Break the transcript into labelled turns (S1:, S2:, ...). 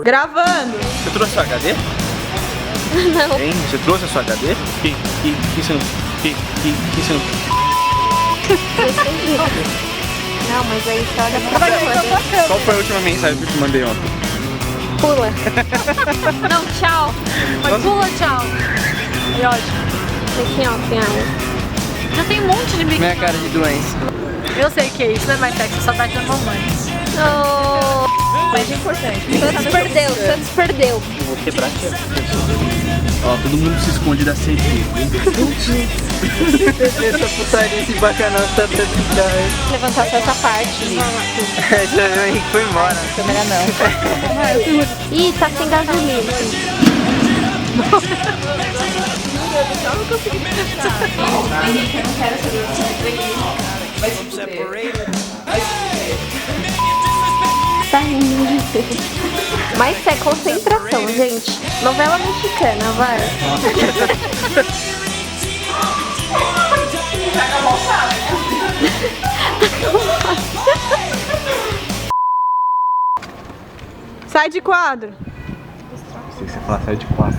S1: Gravando.
S2: Você trouxe seu HD?
S3: Não.
S2: Hein? Você trouxe a sua HD? Que você não... você não...
S3: Não, mas aí você olha pra câmera.
S2: Qual foi a última mensagem que eu te mandei ontem?
S3: Pula.
S4: Não, tchau. Mas pula, tchau. É ótimo.
S3: Aqui, ó, tem água.
S4: Já tem um monte de bico.
S2: Minha cara de doença.
S4: Eu sei que é isso, né, mais sexo, só tá dando mamãe.
S3: Oh,
S1: Mais importante.
S3: Santos perdeu, Santos perdeu.
S2: Eu vou quebrar aqui. Ó, todo mundo se esconde da CT. Essa putaria, esse bacanal tá tentando.
S3: Levantar só essa parte.
S2: Já viu aí que foi embora.
S1: Câmera não.
S3: Ih, tá sem gasolina. Tá rindo. Mas isso é concentração, gente. Novela mexicana, vai.
S1: Sai de quadro.
S2: Se você falar sai de quadro.